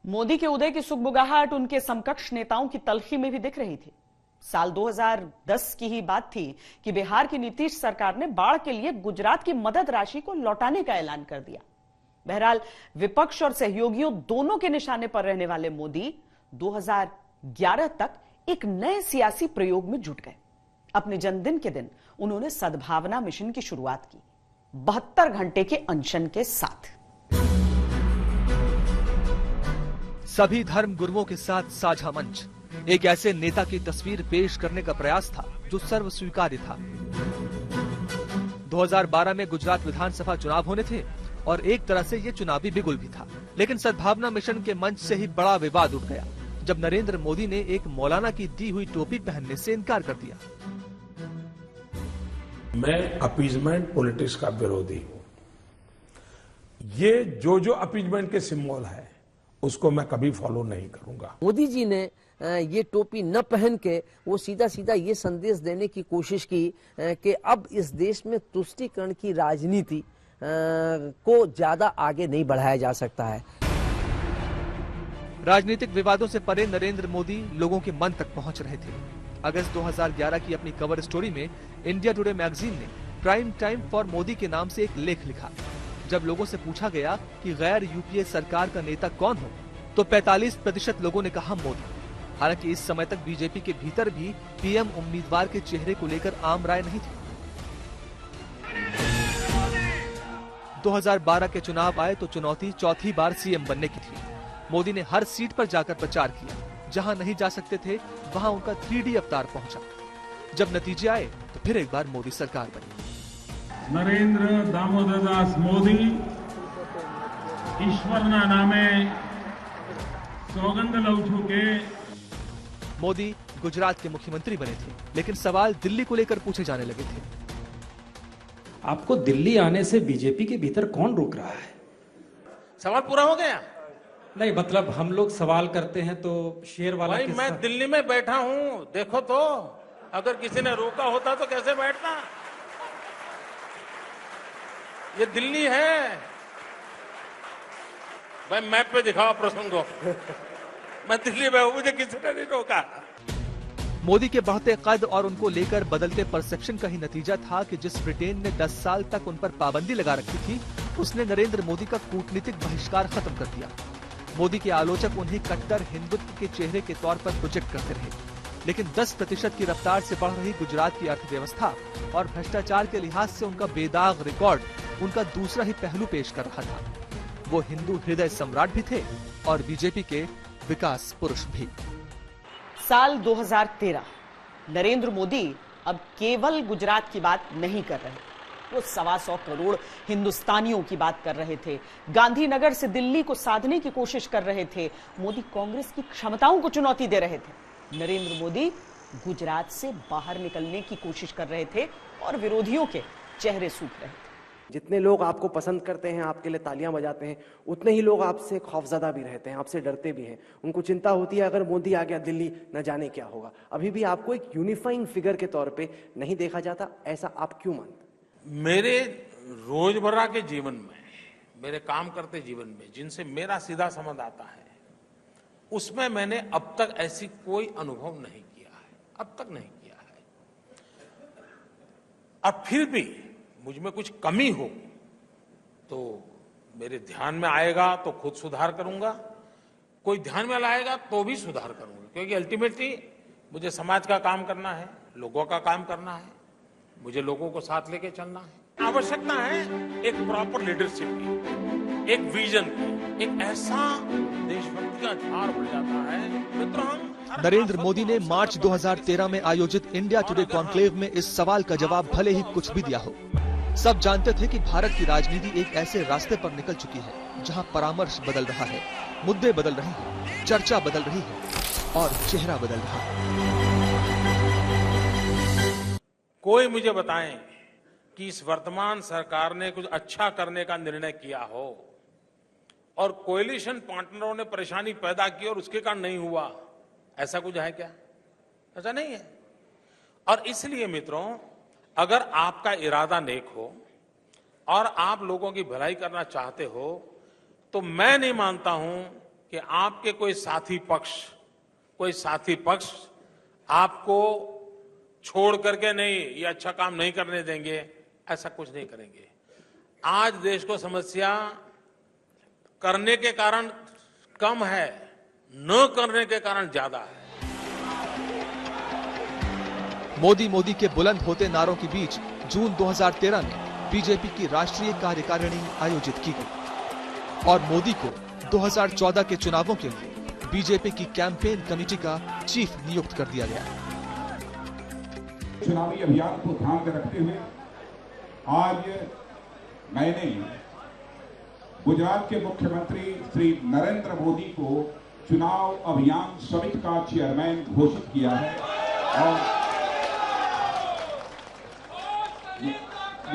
मोदी के उदय की सुगबुगाहट उनके समकक्ष नेताओं की तलखी में भी दिख रही थी। साल 2010 की ही बात थी कि बिहार की नीतीश सरकार ने बाढ़ के लिए गुजरात की मदद राशि को लौटाने का ऐलान कर दिया। बहरहाल विपक्ष और सहयोगियों दोनों के निशाने पर रहने वाले मोदी 2011 तक एक नए सियासी प्रयोग में जुट गए। अपने जन्मदिन के दिन उन्होंने सद्भावना मिशन की शुरुआत की, 72 घंटे के अनशन के साथ। सभी धर्म गुरुओं के साथ साझा मंच, एक ऐसे नेता की तस्वीर पेश करने का प्रयास था जो सर्व स्वीकार्य था। 2012 में गुजरात विधानसभा चुनाव होने थे और एक तरह से ये चुनावी बिगुल भी था, लेकिन सद्भावना मिशन के मंच से ही बड़ा विवाद उठ गया जब नरेंद्र मोदी ने एक मौलाना की दी हुई टोपी पहनने से इनकार कर दिया। मैं अपीजमेंट पॉलिटिक्स का विरोधी हूं। ये जो अपीजमेंट के सिंबल है उसको मैं कभी फॉलो नहीं करूंगा। मोदी जी ने ये टोपी न पहन के वो सीधा सीधा ये संदेश देने की कोशिश की कि अब इस देश में तुष्टीकरण की राजनीति को ज्यादा आगे नहीं बढ़ाया जा सकता है। राजनीतिक विवादों से परे नरेंद्र मोदी लोगों के मन तक पहुंच रहे थे। अगस्त 2011 की अपनी कवर स्टोरी में इंडिया टुडे मैगजीन ने प्राइम टाइम फॉर मोदी के नाम से एक लेख लिखा। जब लोगों से पूछा गया कि गैर यूपीए सरकार का नेता कौन हो, तो 45% लोगों ने कहा मोदी। हालांकि इस समय तक बीजेपी के भीतर भी पीएम उम्मीदवार के चेहरे को लेकर आम राय नहीं थी। 2012 के चुनाव आए तो चुनौती चौथी बार सीएम बनने की थी। मोदी ने हर सीट पर जाकर प्रचार किया, जहां नहीं जा सकते थे वहां उनका 3D अवतार पहुंचा। जब नतीजे आए तो फिर एक बार मोदी सरकार बनी। नरेंद्र दामोदर दास मोदी ईश्वरना नामे सौगंध लऊ છું કે मोदी गुजरात के मुख्यमंत्री बने थे, लेकिन सवाल दिल्ली को लेकर पूछे जाने लगे थे। आपको दिल्ली आने से बीजेपी के भीतर कौन रोक रहा है? सवाल पूरा हो गया? नहीं, मतलब हम लोग सवाल करते हैं तो शेर वाला भाई मैं दिल्ली में बैठा हूं, देखो तो अगर किसी ने रोका होता तो कैसे बैठता। ये दिल्ली है भाई, मैप पे दिखाओ प्रसंग को। मैं दिल्ली में हूं, मुझे किसी ने नहीं रोका। मोदी के बढ़ते कद और उनको लेकर बदलते परसेप्शन का ही नतीजा था कि जिस ब्रिटेन ने 10 साल तक उन पर पाबंदी लगा रखी थी, उसने नरेंद्र मोदी का कूटनीतिक बहिष्कार खत्म कर दिया। मोदी के आलोचक उन्हें कट्टर हिंदुत्व के चेहरे के तौर पर प्रोजेक्ट करते रहे, लेकिन 10% की रफ्तार से बढ़ रही गुजरात की अर्थव्यवस्था और भ्रष्टाचार के लिहाज से उनका बेदाग रिकॉर्ड उनका दूसरा ही पहलू पेश कर रहा था। वो हिंदू हृदय सम्राट भी थे और बीजेपी के विकास पुरुष भी। साल 2013 नरेंद्र मोदी अब केवल गुजरात की बात नहीं कर रहे, वो 125 करोड़ हिंदुस्तानियों की बात कर रहे थे। गांधीनगर से दिल्ली को साधने की कोशिश कर रहे थे। मोदी कांग्रेस की क्षमताओं को चुनौती दे रहे थे। नरेंद्र मोदी गुजरात से बाहर निकलने की कोशिश कर रहे थे और विरोधियों के चेहरे सूख रहे थे। जितने लोग आपको पसंद करते हैं, आपके लिए तालियां बजाते हैं, उतने ही लोग आपसे खौफजदा भी रहते हैं, आपसे डरते भी हैं। उनको चिंता होती है अगर मोदी आ गया दिल्ली, न जाने क्या होगा। अभी भी आपको एक यूनिफाइंग फिगर के तौर पे नहीं देखा जाता, ऐसा आप क्यों मानते? मेरे रोजमर्रा के जीवन में, मेरे काम करते जीवन में जिनसे मेरा सीधा संबंध आता है, उसमें मैंने अब तक ऐसी कोई अनुभव नहीं किया है, अब तक नहीं किया है। और फिर भी मुझ में कुछ कमी हो तो मेरे ध्यान में आएगा तो खुद सुधार करूंगा, कोई ध्यान में लाएगा तो भी सुधार करूंगा, क्योंकि अल्टीमेटली मुझे समाज का काम करना है, लोगों का काम करना है, मुझे लोगों को साथ लेके चलना है। आवश्यकता है एक प्रॉपर लीडरशिप की, एक विजन की, एक ऐसा देशभक्ति का झार बढ़ जाता है। मित्रों, हम नरेंद्र मोदी ने मार्च 2013 में आयोजित इंडिया टुडे कॉन्क्लेव में इस सवाल का जवाब भले ही कुछ भी दिया हो, सब जानते थे कि भारत की राजनीति एक ऐसे रास्ते पर निकल चुकी है जहां परामर्श बदल रहा है, मुद्दे बदल रहे हैं, चर्चा बदल रही है और चेहरा बदल रहा है। कोई मुझे बताएं कि इस वर्तमान सरकार ने कुछ अच्छा करने का निर्णय किया हो और कोएलिशन पार्टनरों ने परेशानी पैदा की और उसके कारण नहीं हुआ, ऐसा कुछ है क्या? ऐसा नहीं है। और इसलिए मित्रों, अगर आपका इरादा नेक हो और आप लोगों की भलाई करना चाहते हो, तो मैं नहीं मानता हूं कि आपके कोई साथी पक्ष आपको छोड़ करके नहीं, ये अच्छा काम नहीं करने देंगे, ऐसा कुछ नहीं करेंगे। आज देश को समस्या करने के कारण कम है, न करने के कारण ज्यादा है। मोदी के बुलंद होते नारों के बीच जून 2013 में बीजेपी की राष्ट्रीय कार्यकारिणी आयोजित की गई और मोदी को 2014 के चुनावों के लिए बीजेपी की कैंपेन कमेटी का चीफ नियुक्त कर दिया गया। चुनावी अभियान को ध्यान में रखते हुए आज मैंने गुजरात के मुख्यमंत्री श्री नरेंद्र मोदी को चुनाव अभियान समिति का चेयरमैन घोषित किया है और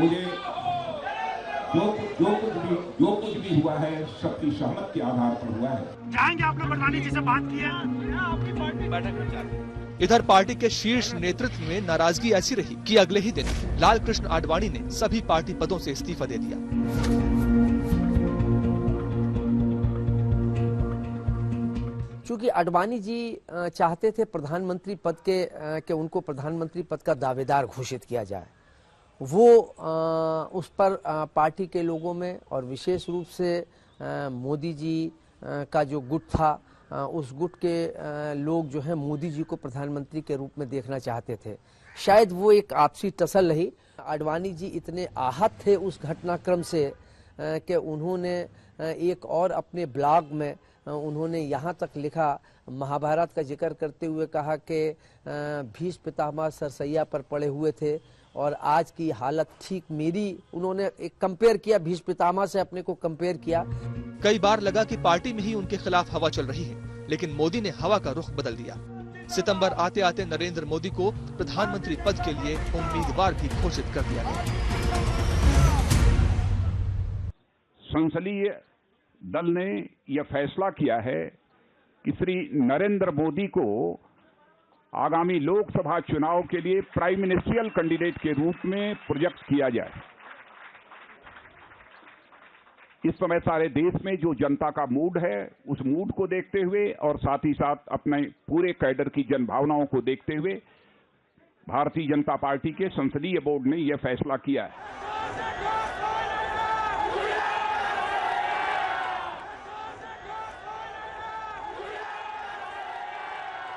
मुझे जो कुछ भी हुआ है सबकी सहमति के आधार पर हुआ है। जाएंगे आप लोग अडवाणी जी से बात किया, आपकी पार्टी बैठक में जाएंगे। इधर पार्टी के शीर्ष नेतृत्व में नाराजगी ऐसी रही कि अगले ही दिन लालकृष्ण आडवाणी ने सभी पार्टी पदों से इस्तीफा दे दिया। चूंकि आडवाणी जी चाहते थे प्रधानमंत्री पद के उनको प्रधानमंत्री पद का दावेदार घोषित किया जाए, वो उस पर पार्टी के लोगों में और विशेष रूप से मोदी जी का जो गुट था, उस गुट के लोग जो है मोदी जी को प्रधानमंत्री के रूप में देखना चाहते थे। शायद वो एक आपसी टसल रही। आडवाणी जी इतने आहत थे उस घटनाक्रम से कि उन्होंने एक और अपने ब्लॉग में उन्होंने यहाँ तक लिखा, महाभारत का जिक्र करते हुए कहा कि भीष्म पितामह सरसैया पर पड़े हुए थे और आज की हालत ठीक मेरी, उन्होंने एक कंपेयर किया, भीष्म पितामह से अपने को कंपेयर किया। कई बार लगा कि पार्टी में ही उनके खिलाफ हवा चल रही है, लेकिन मोदी ने हवा का रुख बदल दिया। सितंबर आते आते नरेंद्र मोदी को प्रधानमंत्री पद के लिए उम्मीदवार भी घोषित कर दिया गया। संसदीय दल ने यह फैसला किया है कि श्री नरेंद्र मोदी को आगामी लोकसभा चुनाव के लिए प्राइम मिनिस्ट्रियल कैंडिडेट के रूप में प्रोजेक्ट किया जाए। इस समय सारे देश में जो जनता का मूड है, उस मूड को देखते हुए और साथ ही साथ अपने पूरे कैडर की जनभावनाओं को देखते हुए भारतीय जनता पार्टी के संसदीय बोर्ड ने यह फैसला किया है।